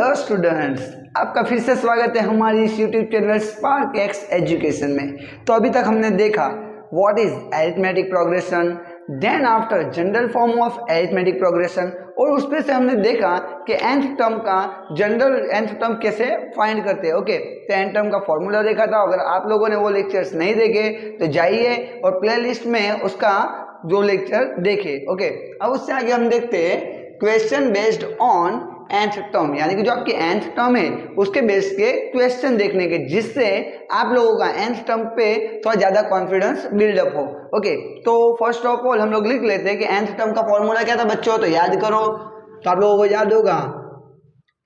Hello students, आपका फिर से स्वागत है हमारी इस YouTube channel Spark X Education में। तो अभी तक हमने देखा what is arithmetic progression, then after general form of arithmetic progression, और उसमें से हमने देखा कि nth टर्म का जनरल nth टर्म कैसे फाइंड करते हैं। ओके, तो nth टर्म का फॉर्मूला देखा था। अगर आप लोगों ने वो लेक्चर्स नहीं देखे तो जाइए और प्लेलिस्ट में उसका जो लेक्चर देखे। ओके, अब उससे आगे हम देखते हैं question based on nth term, यानी कि जो आपकी nth टर्म है उसके बेस के क्वेश्चन देखने के, जिससे आप लोगों का nth टर्म पे थोड़ा ज्यादा कॉन्फिडेंस बिल्डअप हो। ओके, तो फर्स्ट ऑफ ऑल हम लोग लिख लेते हैं कि nth टर्म का फॉर्मूला क्या था बच्चों, तो याद करो। तो आप लोगों को याद होगा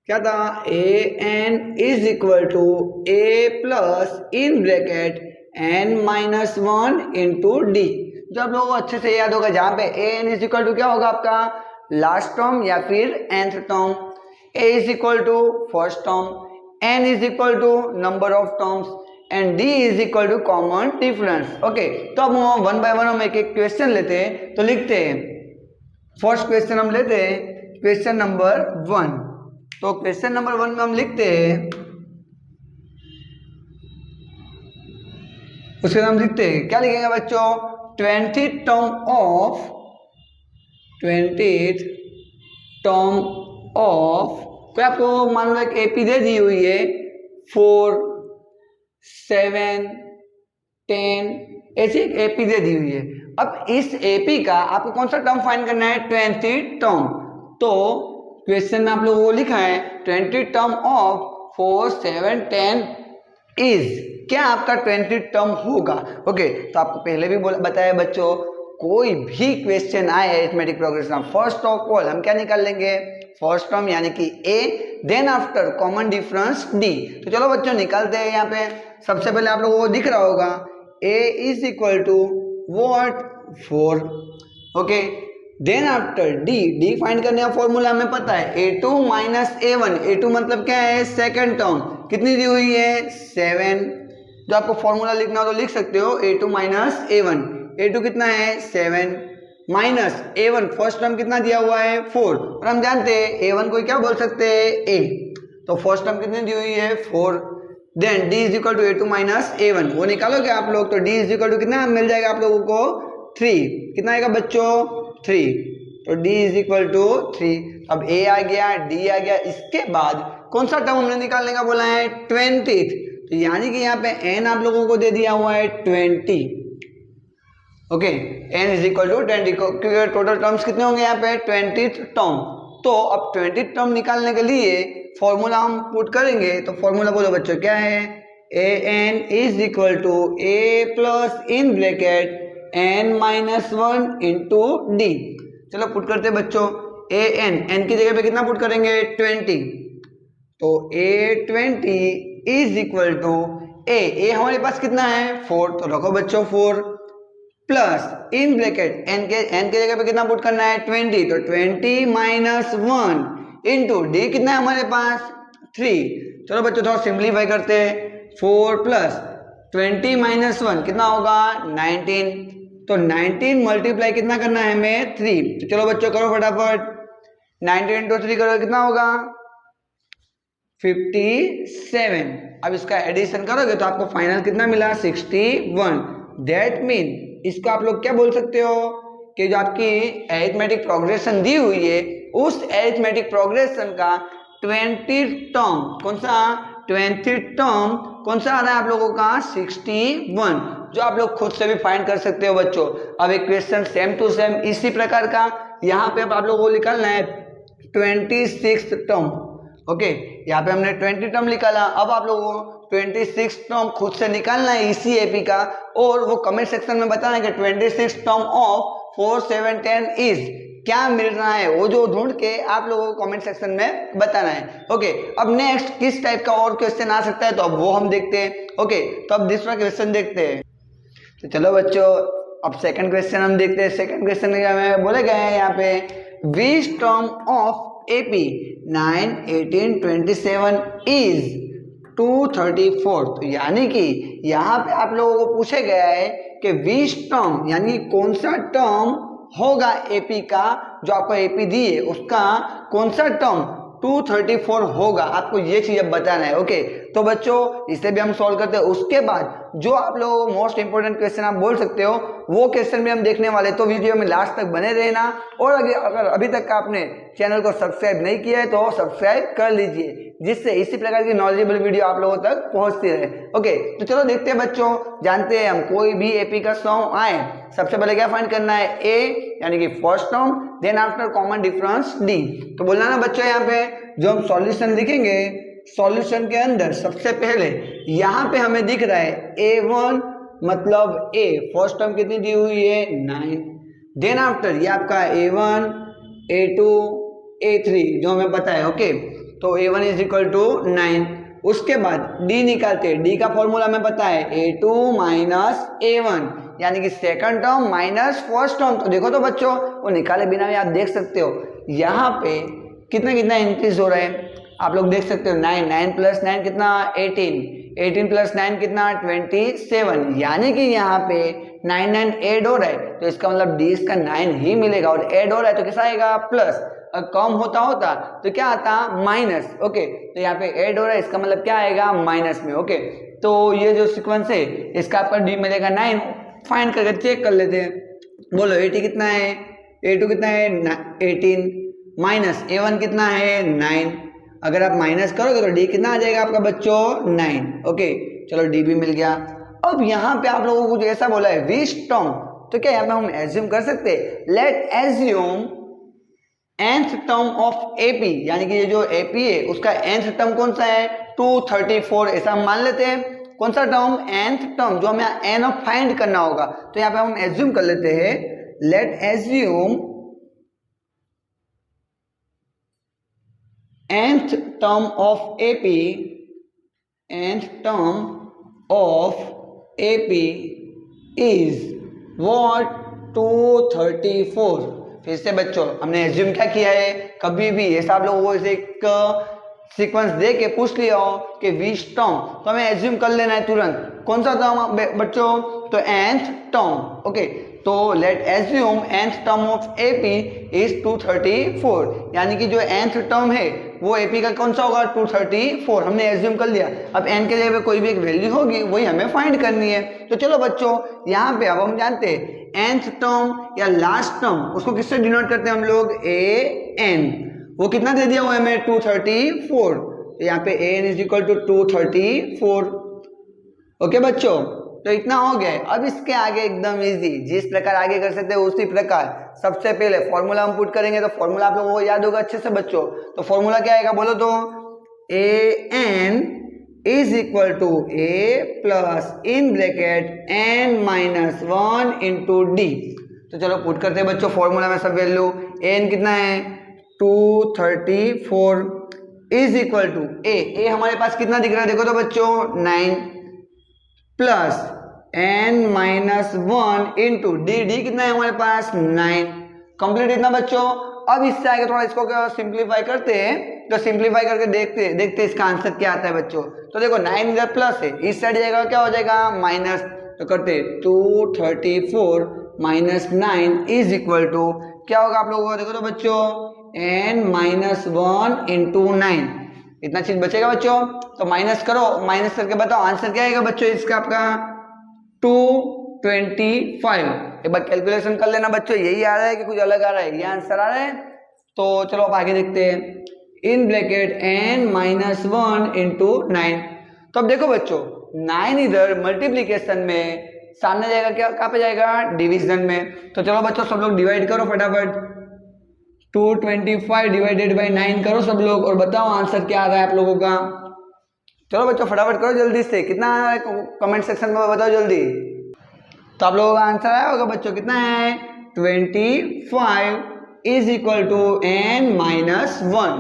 क्या था, a N is equal to A plus in bracket n minus one into d. जो आप लोगों को अच्छे से याद होगा, जहां पे A N is equal to क्या होगा आपका लास्ट टर्म या फिर nth term, a is equal to first term, n is equal to number of terms and d is equal to common difference. Okay, तो अब हम वन बाय वन हम एक एक क्वेश्चन लेते हैं। तो लिखते हैं फर्स्ट क्वेश्चन हम लेते हैं क्वेश्चन नंबर 1। तो क्वेश्चन नंबर 1 में हम लिखते हैं, उसके हम लिखते हैं क्या लिखेंगे बच्चों, 20th टर्म ऑफ कोई आपको मान लो एक एपी दे दी हुई है 4, 7, 10, ऐसी एक एपी दे दी हुई है। अब इस एपी का आपको कौन सा टर्म फाइंड करना है, 20th टर्म। तो क्वेश्चन में आप लोगों को लिखा है 20th टर्म ऑफ 4, 7, 10 इज, क्या आपका 20th टर्म होगा। ओके, तो आपको पहले भी बताया बच्चों, कोई भी क्वेश्चन आए arithmetic progression, first of all हम क्या निकाल लेंगे, फर्स्ट टर्म यानी कि a, then after common difference d। तो चलो बच्चों निकालते हैं। यहाँ पे सबसे पहले आप लोगों को दिख रहा होगा a is equal to what 4। Okay, then after d find करने का फॉर्मूला हमें पता है a2 माइनस a1। a2 मतलब क्या है, सेकेंड टर्म, कितनी दी हुई है 7। जो आपको फॉर्मूला लिखना हो तो लिख सकते हो a2 माइनस a1। a2 कितना है 7 माइनस a1 फर्स्ट टर्म कितना दिया हुआ है 4, और हम जानते हैं a1 को क्या बोल सकते हैं a। तो फर्स्ट टर्म कितनी दी हुई है 4, then d is equal to a2 minus a1, वो निकालोगे आप लोग तो d इज इक्वल टू कितना मिल जाएगा आप लोगों को 3। कितना आएगा बच्चों 3, तो d इज इक्वल टू 3। अब a आ गया, d आ गया, इसके बाद कौन सा टर्म हमने निकालने का बोला है 20th। तो यानी कि यहाँ पे n आप लोगों को दे दिया हुआ है 20। Okay, n is equal to 20, क्योंकि टोटल टर्म्स कितने होंगे यहाँ पे 20th टर्म। तो अब 20th टर्म निकालने के लिए फॉर्मूला हम पुट करेंगे। तो फॉर्मूला बोलो बच्चों क्या है, a N is equal to A plus in bracket n minus one into d. चलो पुट करते बच्चों, ए एन की जगह पे कितना पुट करेंगे 20। तो a20 इज इक्वल टू ए हमारे पास कितना है 4, तो रखो बच्चों 4 प्लस इन ब्रैकेट n के जगह पे कितना पुट करना है 20, तो 20 माइनस 1 इंटू डी कितना है हमारे पास 3। चलो बच्चों थोड़ा सिंप्लीफाई करते हैं, 4 प्लस 20 माइनस 1 कितना होगा 19। तो 19 मल्टीप्लाई कितना करना है हमें 3। तो चलो बच्चों करो फटाफट, 19 इंटू 3 करो कितना होगा 57। अब इसका एडिशन करोगे तो आपको फाइनल कितना मिला 61। दैट मीन इसको आप लोग क्या बोल सकते हो कि जो आपकी अरिथमेटिक प्रोग्रेशन दी हुई है उस अरिथमेटिक प्रोग्रेशन का 20th टर्म कौन सा 20th टर्म कौन सा आ रहा है आप लोगों का 61, जो आप लोग खुद से भी फाइंड कर सकते हो बच्चों। अब एक क्वेश्चन सेम टू सेम इसी प्रकार का यहाँ पे अब आप लोगों को निकालना है 26th टर्म। ओके, यहाँ पे हमने 20 टर्म निकाला, अब आप लोगों को 26 टर्म खुद से निकालना है इसी एपी का, और वो कमेंट सेक्शन में बताना है कि 26 टर्म ऑफ 4, 7, 10 इज क्या मिल रहा है, वो जो ढूंढ के आप लोगों को कमेंट सेक्शन में बताना है। ओके, अब नेक्स्ट किस टाइप का और क्वेश्चन आ सकता है तो अब वो हम देखते हैं। ओके, तो अब दूसरा क्वेश्चन देखते हैं। तो चलो बच्चों अब सेकंड क्वेश्चन हम देखते हैं। सेकंड क्वेश्चन में बोले गए हैं यहाँ पे which term of AP 9, 18, 27 is 234। तो यानी कि यहाँ पे आप लोगों को पूछे गया है कि विच टर्म यानी कौन सा टर्म होगा एपी का, जो आपको एपी दी है उसका कौन सा टर्म 234 होगा, आपको ये चीज अब बताना है। ओके, तो बच्चों इसे भी हम सॉल्व करते हैं। उसके बाद जो आप लोगों को मोस्ट इंपोर्टेंट क्वेश्चन आप बोल सकते हो वो क्वेश्चन भी हम देखने वाले, तो वीडियो में लास्ट तक बने रहना। और अगर अभी तक आपने चैनल को सब्सक्राइब नहीं किया है तो सब्सक्राइब कर लीजिए, जिससे इसी प्रकार की नॉलेजेबल वीडियो आप लोगों तक पहुंचती रहे। ओके, तो चलो देखते हैं बच्चों, जानते हैं हम कोई भी एपी का सम आए, सबसे पहले क्या फाइंड करना है, ए यानी कि first term, then after common difference D. तो बोलना ना बच्चों, यहाँ पे जो हम सॉल्यूशन लिखेंगे, सॉल्यूशन के अंदर सबसे पहले यहाँ पे हमें दिख रहा है A1 मतलब ए, फर्स्ट टर्म कितनी दी हुई है 9, देन आफ्टर ये आपका A1 A2 A3 जो हमें पता है। ओके, तो A1 इज इक्वल टू 9। उसके बाद D निकालते हैं, D का फॉर्मूला हमें पता है A2 माइनस A1 यानी कि second term minus first term. तो देखो तो बच्चों, वो निकाले बिना भी आप देख सकते हो यहाँ पे कितना कितना इंक्रीज हो रहा है, आप लोग देख सकते हो 9, 9 प्लस 9 कितना 18, 18 प्लस 9 कितना 27, यानी कि यहाँ पे 9 9 ऐड हो रहा है, तो इसका मतलब डी इसका 9 ही मिलेगा, और ऐड हो रहा है तो कैसा आएगा प्लस, कम होता तो क्या आता माइनस। ओके, तो यहाँ पे ऐड हो रहा है, इसका मतलब क्या आएगा माइनस में। ओके, तो ये जो सीक्वेंस है इसका आपका डी मिलेगा 9। फाइंड करके चेक कर लेते हैं, बोलो A2 कितना है, A2 कितना है 18 माइनस A1 कितना है 9, अगर आप माइनस करोगे तो डी कितना आ जाएगा आपका बच्चों 9। ओके, चलो डी भी मिल गया। अब यहाँ पे आप लोगों को कुछ ऐसा बोला है विच टर्म, तो क्या यहाँ पे हम एज्यूम कर सकते हैं, late assume nth term of AP, यानी कि ये जो एपी है उसका nth टर्म कौन सा है 234, ऐसा हम मान लेते हैं। कौन सा टर्म, nth टर्म, जो हमें n ऑफ फाइंड करना होगा। तो यहाँ पे हम एज्यूम कर लेते हैं, late assume nth term of AP, nth term of AP is what 234। फिर से बच्चों हमने एज्यूम क्या किया है, कभी भी ऐसा आप लोगों को एक सीक्वेंस दे के पूछ लिया हो कि विच टर्म, तो हमें एज्यूम कर लेना है तुरंत कौन सा टर्म बच्चों, तो nth टर्म। ओके, तो late assume nth term of AP is 234, यानी कि जो nth टर्म है वो एपी का कौन सा होगा 234, हमने एज्यूम कर लिया। अब n के जगह पे कोई भी एक वैल्यू होगी वही हमें फाइंड करनी है। तो चलो बच्चों यहाँ पे अब हम जानते हैं nth टर्म या लास्ट टर्म उसको किससे डिनोट करते हैं हम लोग, an, वो कितना दे दिया हुआ है हमें 234, तो यहाँ पे an is equal to 234। Okay बच्चों, तो इतना हो गया है। अब इसके आगे एकदम इजी, जिस प्रकार आगे कर सकते हैं उसी प्रकार सबसे पहले फॉर्मूला हम पुट करेंगे। तो फॉर्मूला आप लोगों को याद होगा अच्छे से बच्चों, तो फॉर्मूला क्या आएगा बोलो तो, an is equal to a plus in bracket n minus 1 into D. तो चलो पुट करते हैं बच्चों फॉर्मूला में सब वैल्यू, n कितना है 234 इज इक्वल टू a हमारे पास कितना दिख रहा है देखो तो बच्चों 9 plus n minus 1 into D कितना है हमारे पास 9। कंप्लीट इतना बच्चों। अब इससे आगे थोड़ा इसको सिंप्लीफाई करते हैं, तो सिंप्लीफाई करके देखते इसका आंसर क्या आता है बच्चों। तो देखो 9 इधर प्लस है, इस साइड जाएगा क्या हो जाएगा माइनस, तो करते 234 माइनस 9 इज इक्वल टू क्या होगा आप लोगों को देखो तो बच्चों n माइनस 1 इंटू 9, इतना चीज बचेगा बच्चों। तो माइनस करो, माइनस करके बताओ आंसर क्या आएगा बच्चों इसका आपका 225। एक बार कैलकुलेशन कर लेना बच्चों, यही आ रहा है कि कुछ अलग आ रहा है, ये आंसर आ रहा है। तो चलो अब आगे देखते हैं, इन ब्रैकेट n माइनस 1 इंटू 9। तो अब देखो बच्चों 9 इधर मल्टीप्लीकेशन में सामने जाएगा, क्या कहाँ पे जाएगा डिवीजन में। तो चलो बच्चों सब लोग डिवाइड करो फटाफट, 225 डिवाइडेड बाई 9 करो सब लोग, और बताओ आंसर क्या आ रहा है आप लोगों का। चलो बच्चों फटाफट करो जल्दी से, कितना आ रहा है कमेंट सेक्शन में बताओ जल्दी। तो आप लोगों का आंसर आया होगा बच्चों, कितना है 25 is equal to n minus 1।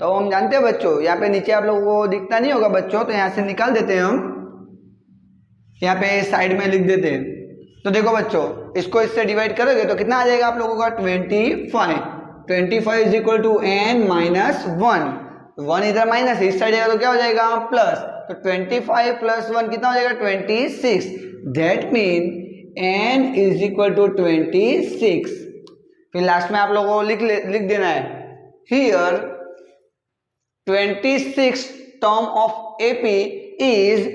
तो हम जानते हैं बच्चों, यहाँ पे नीचे आप लोगों को दिखता नहीं होगा बच्चों, तो यहाँ से निकाल देते हैं हम, यहाँ पे साइड में लिख देते हैं। तो देखो बच्चों इसको इससे डिवाइड करोगे तो कितना आ जाएगा आप लोगों का 25 is equal to n minus 1 इधर माइनस इस साइड जाएगा तो क्या हो जाएगा प्लस, तो 25 प्लस 1 कितना हो जाएगा 26। That mean n is equal to 26। फिर लास्ट में आप लोगों को लिख देना है here 26 term of AP is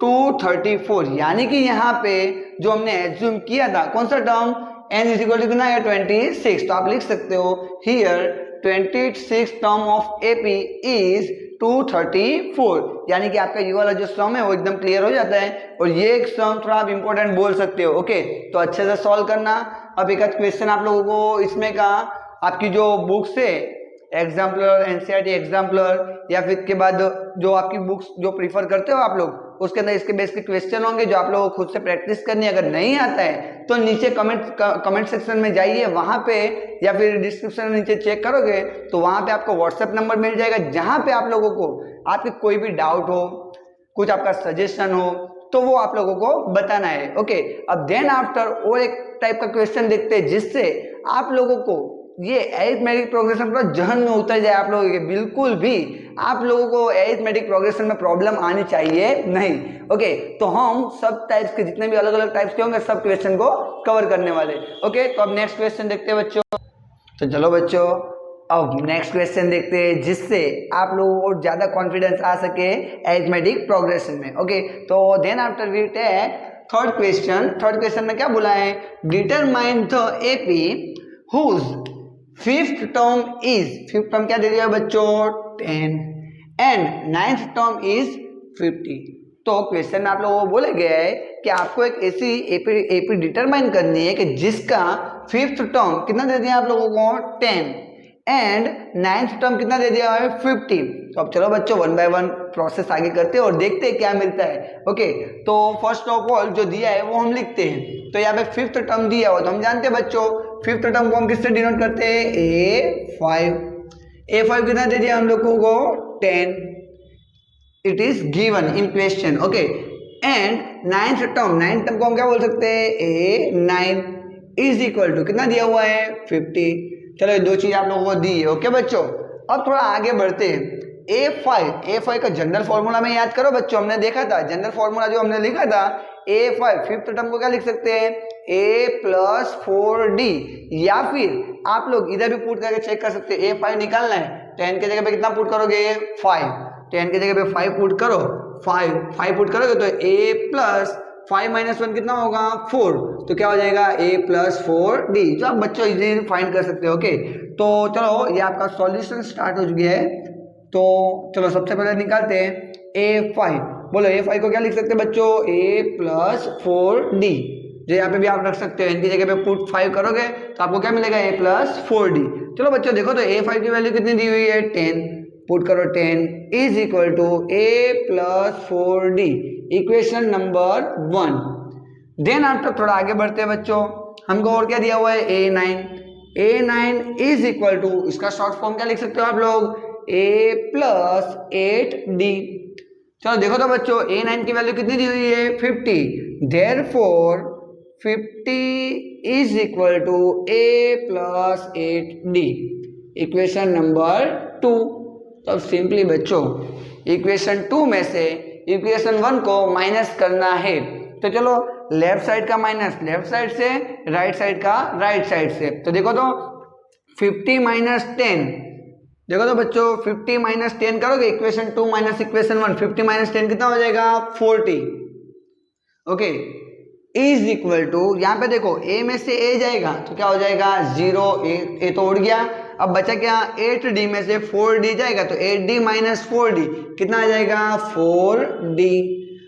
234, यानी कि यहाँ पे जो हमने एज्यूम किया था कौन सा term n is equal to कितना है 26, तो आप लिख सकते हो here 26 term of AP is 234, यानी कि आपका ये वाला जो सम है वो एकदम क्लियर हो जाता है। और ये एक सम थोड़ा आप इंपॉर्टेंट बोल सकते हो। ओके, तो अच्छे से सॉल्व करना। अब एक क्वेश्चन आप लोगों को इसमें का आपकी जो बुक्स है एग्जाम्पलर, एनसीईआरटी एग्जाम्पलर या फिर के बाद जो आपकी बुक्स जो प्रीफर करते हो आप लोग, उसके अंदर इसके बेस के क्वेश्चन होंगे जो आप लोगों को खुद से प्रैक्टिस करनी है। अगर नहीं आता है तो नीचे कमेंट सेक्शन में जाइए, वहां पे या फिर डिस्क्रिप्शन में नीचे चेक करोगे तो वहां पे आपको व्हाट्सएप नंबर मिल जाएगा, जहां पे आप लोगों को आपके कोई भी डाउट हो, कुछ आपका सजेशन हो तो वो आप लोगों को बताना है। ओके, अब देन आफ्टर और एक टाइप का क्वेश्चन देखते हैं जिससे आप लोगों को ये अरिथमेटिक प्रोग्रेशन पूरा जहन में उतर जाए आप लोगों के, बिल्कुल भी आप लोगों को अरिथमेटिक प्रोग्रेशन में प्रॉब्लम आनी चाहिए नहीं। ओके, तो हम सब टाइप्स के जितने भी अलग अलग टाइप्स के होंगे सब क्वेश्चन को कवर करने वाले। ओके, तो अब नेक्स्ट क्वेश्चन देखते हैं बच्चों। तो चलो बच्चों अब नेक्स्ट क्वेश्चन देखते हैं जिससे आप लोगों को ज्यादा कॉन्फिडेंस आ सके अरिथमेटिक प्रोग्रेशन में। ओके, तो then after we take third question. Third question में क्या बोला है, determine the AP whose fifth term is, fifth term क्या दे दिया बच्चों 10 एंड नाइन्थ टर्म इज 50। तो क्वेश्चन में आप लोगों को बोला गया है कि आपको एक ऐसी एपी डिटरमाइन करनी है कि जिसका फिफ्थ टर्म कितना दे दिया आप लोगों को 10 एंड नाइन्थ टर्म कितना दे दिया है 50। तो अब चलो बच्चों वन बाय वन प्रोसेस आगे करते हैं और देखते हैं क्या मिलता है। ओके, तो फर्स्ट ऑफ ऑल जो दिया है वो हम लिखते हैं। तो यहाँ पे फिफ्थ टर्म दिया हो तो हम जानते हैं बच्चों फिफ्थ टर्म को हम किससे डिनोट करते हैं A5। A5 कितना दे दिया हम लोगों को 10, it is given in question. Okay, and ninth term को हम क्या बोल सकते हैं A9 इज इक्वल टू कितना दिया हुआ है 50। चलो ये दो चीज आप लोगों को दी है। ओके बच्चों, अब थोड़ा आगे बढ़ते हैं। A5 का जनरल फॉर्मूला में याद करो बच्चों, हमने देखा था जनरल फॉर्मूला जो हमने लिखा था A5 फिफ्थ टर्म को क्या लिख सकते हैं A+4D, या फिर आप लोग इधर भी पुट करके चेक कर सकते हैं। A5 निकालना है 10 के जगह पे कितना पुट करोगे 5, 10 के जगह पे 5 पुट करो, 5 पुट करोगे तो A+5 - 1 कितना होगा 4, तो क्या हो जाएगा A+4D, जो आप बच्चों इजीली फाइंड कर सकते हो। ओके, तो चलो ये आपका सॉल्यूशन स्टार्ट हो गया है। तो चलो सबसे पहले निकालते हैं A5। बोलो A5 को क्या लिख सकते हैं बच्चों A+4D, जो यहाँ पे भी आप रख सकते हो, इनकी जगह पे पुट 5 करोगे तो आपको क्या मिलेगा A+4D। चलो बच्चों देखो तो A5 की वैल्यू कितनी दी हुई है 10, पुट करो 10 is equal to A+4D, equation number 1। Then after थोड़ा आगे बढ़ते हैं बच्चों, हमको और क्या दिया हुआ है A9 इज इक्वल टू, इसका शॉर्ट फॉर्म क्या लिख सकते हो आप लोग A+8D। चलो देखो तो बच्चों A9 की वैल्यू कितनी दी हुई है 50, therefore 50 is equal to A+8D, equation number 2। तो अब सिंपली बच्चों इक्वेशन 2 में से इक्वेशन 1 को माइनस करना है। तो चलो लेफ्ट साइड का माइनस लेफ्ट साइड से, राइट साइड का राइट साइड से। तो देखो तो 50 - 10, देखो तो बच्चों 50 - 10 करोगे इक्वेशन 2 माइनस इक्वेशन 1, 50 - 10 कितना हो जाएगा 40। ओके, इज इक्वल टू, यहाँ पे देखो a में से a जाएगा तो क्या हो जाएगा 0, a तो उड़ गया। अब बचा क्या 8D में से 4D जाएगा तो 8D - 4D कितना आ जाएगा 4D।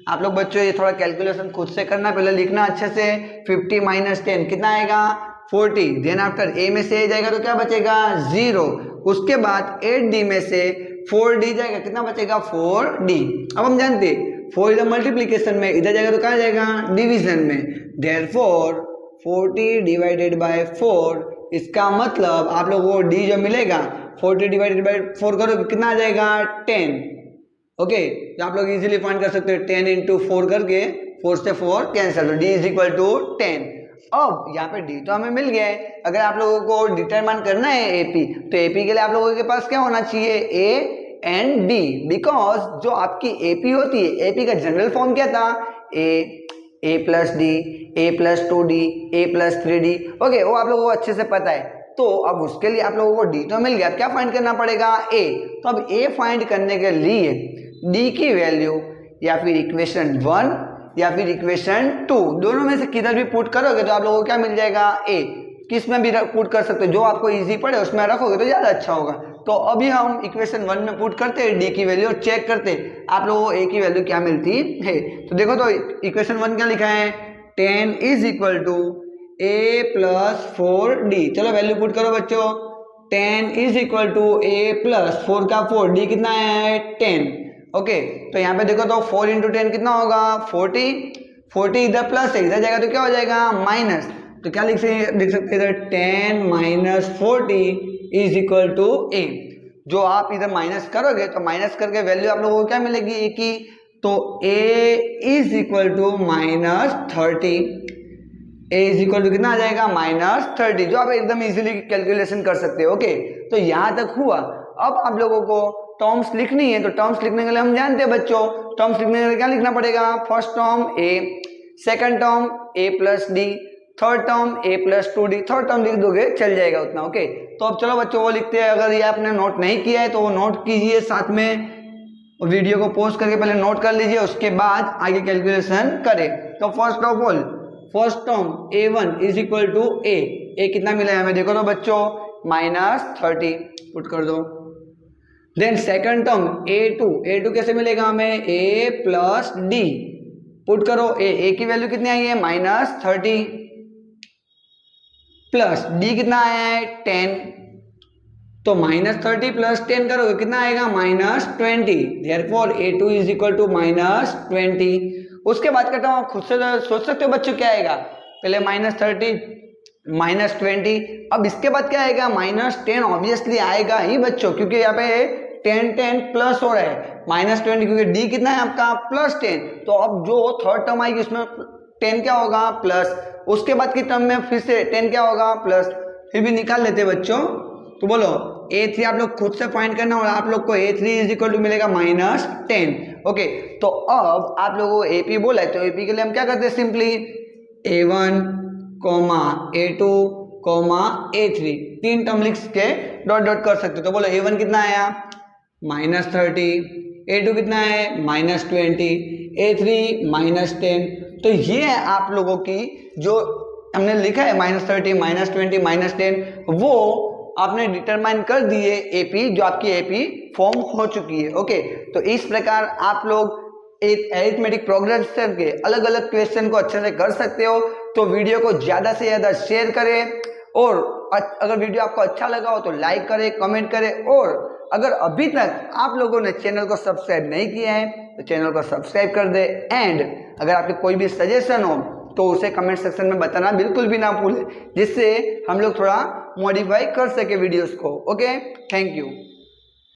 आप लोग बच्चों ये थोड़ा कैलकुलेशन खुद से करना, पहले लिखना अच्छे से। 50 - 10 कितना आएगा 40, देन आफ्टर a में से a जाएगा तो क्या बचेगा 0, उसके बाद 8D में से 4D जाएगा कितना बचेगा 4D। अब हम जानते 4 इधर मल्टीप्लीकेशन में, इधर जाएगा तो कहाँ जाएगा डिवीजन में, देयरफॉर 40 डिवाइडेड बाय 4, इसका मतलब आप लोगों को D जो मिलेगा 40 डिवाइडेड बाय 4 करो कितना आ जाएगा 10। ओके, तो आप लोग इजीली फाइंड कर सकते हो 10 × 4 करके 4 से 4 कैंसिल, तो D इज इक्वल टू 10। अब यहाँ पे D तो हमें मिल गया है। अगर आप लोगों को डिटरमाइन करना है AP, तो AP के लिए आप लोगों के पास क्या होना चाहिए A एंड D, बिकॉज जो आपकी AP होती है, AP का जनरल फॉर्म क्या था A+D, A+2D, A+3D। ओके, वो आप लोगों को अच्छे से पता है। तो अब उसके लिए आप लोगों को डी तो मिल गया, क्या फाइंड करना पड़ेगा, ए। तो अब ए फाइंड करने के लिए डी की वैल्यू या फिर इक्वेशन 1 या फिर इक्वेशन 2 दोनों में से किधर भी पुट करोगे तो आप लोगों को क्या मिल जाएगा, ए। किस में भी पुट कर सकते हो, जो आपको इजी पड़े उसमें रखोगे तो ज़्यादा अच्छा होगा। तो अभी हम इक्वेशन 1 में पुट करते हैं डी की वैल्यू और चेक करते हैं आप लोगों को ए की वैल्यू क्या मिलती है। तो देखो तो इक्वेशन 1 क्या लिखा है, 10 is equal to A plus 4d। चलो वैल्यू पुट करो बच्चों, 10 is equal to A plus 4 का 4, डी कितना है 10। ओके तो यहाँ पे देखो तो 4 इंटू 10 कितना होगा 40, 40 इधर प्लस है, इधर जाएगा तो क्या हो जाएगा माइनस। तो क्या लिख सकते इधर 10 माइनस 40 इज इक्वल टू ए। जो आप इधर माइनस करोगे तो माइनस करके वैल्यू आप लोगों को क्या मिलेगी ए की, तो a is equal to minus 30, a is equal to कितना आ जाएगा माइनस 30, जो आप एकदम इजीली कैलकुलेशन कर सकते हो। ओके तो यहाँ तक हुआ। अब आप लोगों को टर्म्स लिखनी है, तो टर्म्स लिखने के लिए हम जानते हैं बच्चों, टर्म्स लिखने के लिए क्या लिखना पड़ेगा, फर्स्ट टर्म ए, सेकंड टर्म ए प्लस डी, थर्ड टर्म ए प्लस 2d, थर्ड टर्म लिख दोगे चल जाएगा उतना। ओके तो अब चलो बच्चों वो लिखते हैं। अगर ये आपने नोट नहीं किया है तो वो नोट कीजिए, साथ में वीडियो को पॉज करके पहले नोट कर लीजिए, उसके बाद आगे कैलकुलेशन करें। तो first of all first term a1 is equal to a कितना मिला है हमें, देखो तो बच्चों माइनस 30 पुट कर दो। देन सेकंड टर्म a2 कैसे मिलेगा हमें, a प्लस डी, पुट करो ए की वैल्यू कितनी आई है माइनस 30 प्लस डी कितना आया है 10, तो माइनस 30 प्लस 10 करोगे कितना आएगा minus 20, therefore a2 is equal to minus 20। उसके बाद का टर्म आप खुद से सोच सकते हो बच्चों क्या आएगा, पहले माइनस 30 माइनस 20, अब इसके बाद क्या आएगा माइनस 10 ऑब्वियसली आएगा ही बच्चों, क्योंकि यहाँ पे 10 प्लस हो रहा है माइनस 20, क्योंकि डी कितना है आपका प्लस 10। तो अब जो थर्ड टर्म आएगी उसमें 10 क्या होगा प्लस, उसके बाद की टर्म में फिर से 10 क्या होगा प्लस, फिर भी निकाल लेते बच्चों। तो बोलो a3 आप लोग खुद से फाइंड करना और आप लोग को a3 इज इक्वल टू मिलेगा माइनस 10। ओके तो अब आप लोगों को AP बोला है तो AP के लिए हम क्या करते हैं, सिंपली a1 a2 a3 तीन टर्म लिख के डॉट डॉट कर सकते हो। तो बोलो a1 कितना आया माइनस 30, a2 कितना है माइनस 20, a3 माइनस 10। तो ये है आप लोगों की जो हमने लिखा है माइनस 30 माइनस 20 माइनस 10, वो आपने डिटरमाइन कर दिए AP, जो आपकी AP फॉर्म हो चुकी है। ओके तो इस प्रकार आप लोग एक अरिथमेटिक प्रोग्रेशन के अलग अलग क्वेश्चन को अच्छे से कर सकते हो। तो वीडियो को ज़्यादा से ज़्यादा शेयर करें, और अगर वीडियो आपको अच्छा लगा हो तो लाइक करें, कमेंट करें, और अगर अभी तक आप लोगों ने चैनल को सब्सक्राइब नहीं किया है तो चैनल को सब्सक्राइब कर दे। एंड अगर आपके कोई भी सजेशन हो तो उसे कमेंट सेक्शन में बताना बिल्कुल भी ना भूलें, जिससे हम लोग थोड़ा मॉडिफाई कर सके वीडियोस को। Okay thank you.